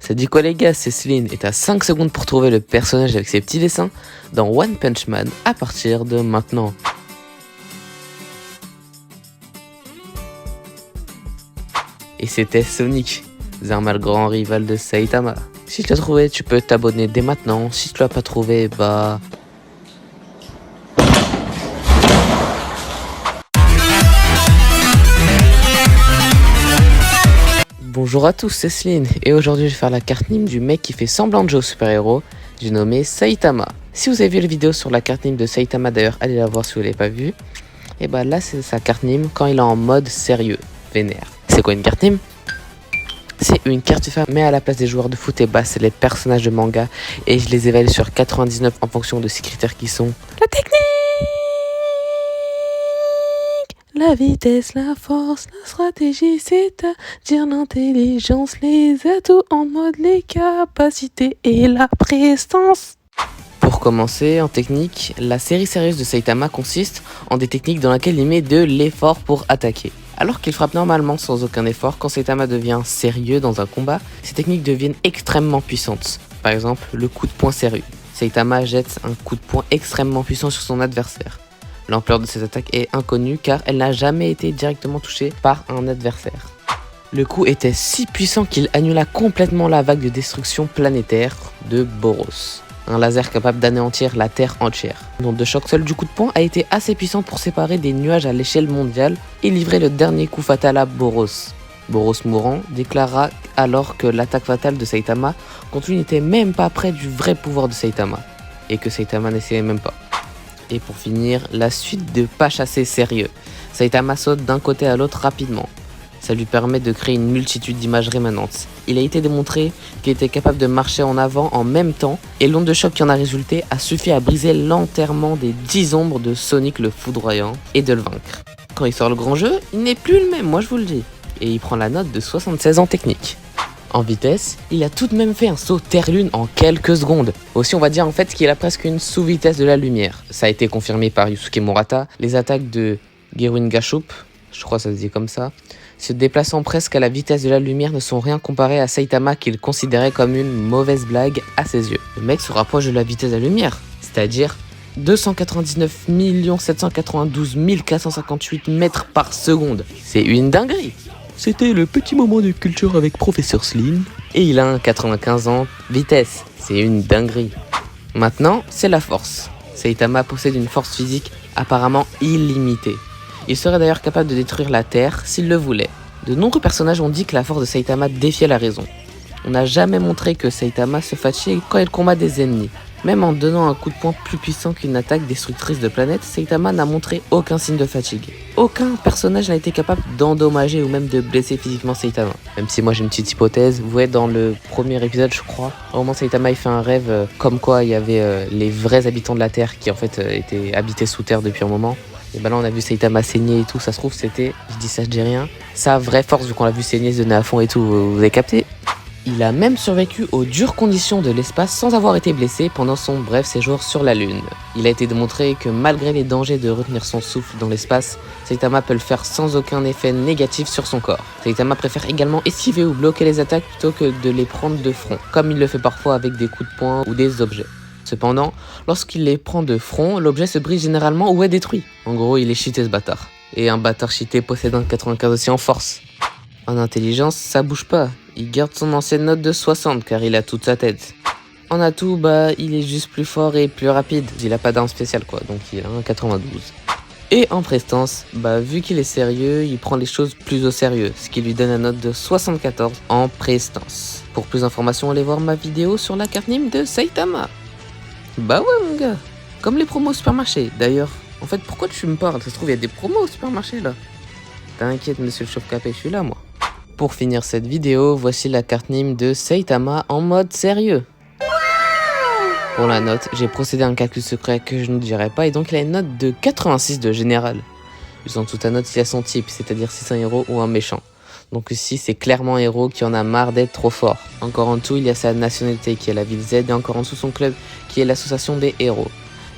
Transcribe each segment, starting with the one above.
Ça dit quoi les gars, c'est Céline et t'as 5 secondes pour trouver le personnage avec ses petits dessins dans One Punch Man à partir de maintenant. Et c'était Sonic, Zerma le grand rival de Saitama. Si tu l'as trouvé, tu peux t'abonner dès maintenant. Si tu l'as pas trouvé, bah... Bonjour à tous, c'est Céline, et aujourd'hui je vais faire la carte Nîmes du mec qui fait semblant de jouer au super-héros, j'ai nommé Saitama. Si vous avez vu la vidéo sur la carte Nîmes de Saitama d'ailleurs, allez la voir si vous l'avez pas vue. Et bah là c'est sa carte Nîmes quand il est en mode sérieux, vénère. C'est quoi une carte Nîmes? C'est une carte FIFA, mais à la place des joueurs de foot, et bah c'est les personnages de manga, et je les évalue sur 99 en fonction de ces critères qui sont la technique, la vitesse, la force, la stratégie, c'est-à-dire l'intelligence, les atouts en mode, les capacités et la prestance. Pour commencer, en technique, la série sérieuse de Saitama consiste en des techniques dans lesquelles il met de l'effort pour attaquer. Alors qu'il frappe normalement sans aucun effort, quand Saitama devient sérieux dans un combat, ces techniques deviennent extrêmement puissantes. Par exemple, le coup de poing sérieux. Saitama jette un coup de poing extrêmement puissant sur son adversaire. L'ampleur de cette attaque est inconnue car elle n'a jamais été directement touchée par un adversaire. Le coup était si puissant qu'il annula complètement la vague de destruction planétaire de Boros. Un laser capable d'anéantir la Terre entière. L'onde de choc seule du coup de poing a été assez puissante pour séparer des nuages à l'échelle mondiale et livrer le dernier coup fatal à Boros. Boros mourant déclara alors que l'attaque fatale de Saitama contre lui n'était même pas près du vrai pouvoir de Saitama. Et que Saitama n'essayait même pas. Et pour finir, la suite de pas chasser sérieux. Saitama saute d'un côté à l'autre rapidement. Ça lui permet de créer une multitude d'images rémanentes. Il a été démontré qu'il était capable de marcher en avant en même temps, et l'onde de choc qui en a résulté a suffi à briser l'enterrement des 10 ombres de Sonic le foudroyant et de le vaincre. Quand il sort le grand jeu, il n'est plus le même, moi je vous le dis. Et il prend la note de 76 en technique. En vitesse, il a tout de même fait un saut Terre-Lune en quelques secondes. Aussi, on va dire en fait qu'il a presque une sous-vitesse de la lumière. Ça a été confirmé par Yusuke Murata. Les attaques de Gerwin Gashup, je crois que ça se dit comme ça, se déplaçant presque à la vitesse de la lumière ne sont rien comparées à Saitama qu'il considérait comme une mauvaise blague à ses yeux. Le mec se rapproche de la vitesse de la lumière, c'est-à-dire 299 792 458 mètres par seconde. C'est une dinguerie. C'était le petit moment de culture avec Professeur Slim. Et il a un 95 ans, vitesse, c'est une dinguerie. Maintenant, c'est la force. Saitama possède une force physique apparemment illimitée. Il serait d'ailleurs capable de détruire la Terre s'il le voulait. De nombreux personnages ont dit que la force de Saitama défiait la raison. On n'a jamais montré que Saitama se fatigue quand il combat des ennemis. Même en donnant un coup de poing plus puissant qu'une attaque destructrice de planète, Saitama n'a montré aucun signe de fatigue. Aucun personnage n'a été capable d'endommager ou même de blesser physiquement Saitama. Même si moi j'ai une petite hypothèse, vous voyez dans le premier épisode je crois, au moment où Saitama il fait un rêve comme quoi il y avait les vrais habitants de la Terre qui en fait étaient habités sous terre depuis un moment. Et bah là on a vu Saitama saigner et tout, ça se trouve c'était, je dis ça je dis rien, sa vraie force vu qu'on l'a vu saigner, se donner à fond et tout, vous avez capté? Il a même survécu aux dures conditions de l'espace sans avoir été blessé pendant son bref séjour sur la Lune. Il a été démontré que malgré les dangers de retenir son souffle dans l'espace, Saitama peut le faire sans aucun effet négatif sur son corps. Saitama préfère également esquiver ou bloquer les attaques plutôt que de les prendre de front, comme il le fait parfois avec des coups de poing ou des objets. Cependant, lorsqu'il les prend de front, l'objet se brise généralement ou est détruit. En gros, il est cheaté ce bâtard. Et un bâtard cheaté possède un 95 aussi en force. En intelligence, ça bouge pas. Il garde son ancienne note de 60 car il a toute sa tête. En atout, bah il est juste plus fort et plus rapide. Il a pas d'arme spéciale quoi, donc il a un 92. Et en prestance, bah vu qu'il est sérieux, il prend les choses plus au sérieux, ce qui lui donne une note de 74 en prestance. Pour plus d'informations, allez voir ma vidéo sur la carte Nîmes de Saitama. Bah ouais mon gars, comme les promos au supermarché. D'ailleurs, en fait pourquoi tu me parles? Ça se trouve il y a des promos au supermarché là. T'inquiète monsieur le chauffe-capé, je suis là moi. Pour finir cette vidéo, voici la carte Nîmes de Saitama en mode sérieux. Pour la note, j'ai procédé à un calcul secret que je ne dirai pas et donc il a une note de 86 de général. En dessous de ta note, il y a son type, c'est-à-dire si c'est un héros ou un méchant. Donc ici, c'est clairement un héros qui en a marre d'être trop fort. Encore en dessous, il y a sa nationalité qui est la ville Z et encore en dessous son club qui est l'association des héros.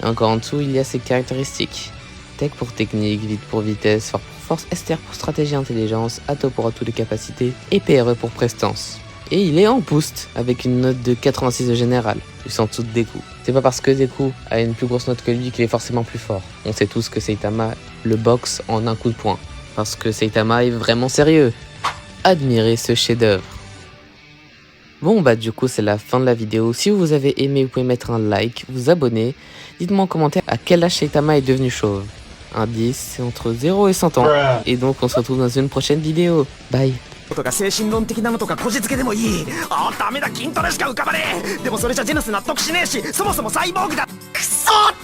Et encore en dessous, il y a ses caractéristiques. Tech pour technique, vite pour vitesse, fort pour force, STR pour stratégie et intelligence, Atto pour atout les capacités et PRE pour prestance. Et il est en boost, avec une note de 86 de général, juste en dessous de Deku. C'est pas parce que Deku a une plus grosse note que lui qu'il est forcément plus fort. On sait tous que Saitama le boxe en un coup de poing, parce que Saitama est vraiment sérieux. Admirez ce chef-d'œuvre. Bon bah du coup c'est la fin de la vidéo. Si vous avez aimé, vous pouvez mettre un like, vous abonner. Dites-moi en commentaire à quel âge Saitama est devenu chauve. Un 10, c'est entre 0 et 100 ans. Et donc on se retrouve dans une prochaine vidéo. Bye. とか精神論的なのとかこじつけでもいい。ああダメだ筋トレしか浮かばねえ。でもそれじゃジェヌス納得しねえしそもそもサイボーグだ。くそー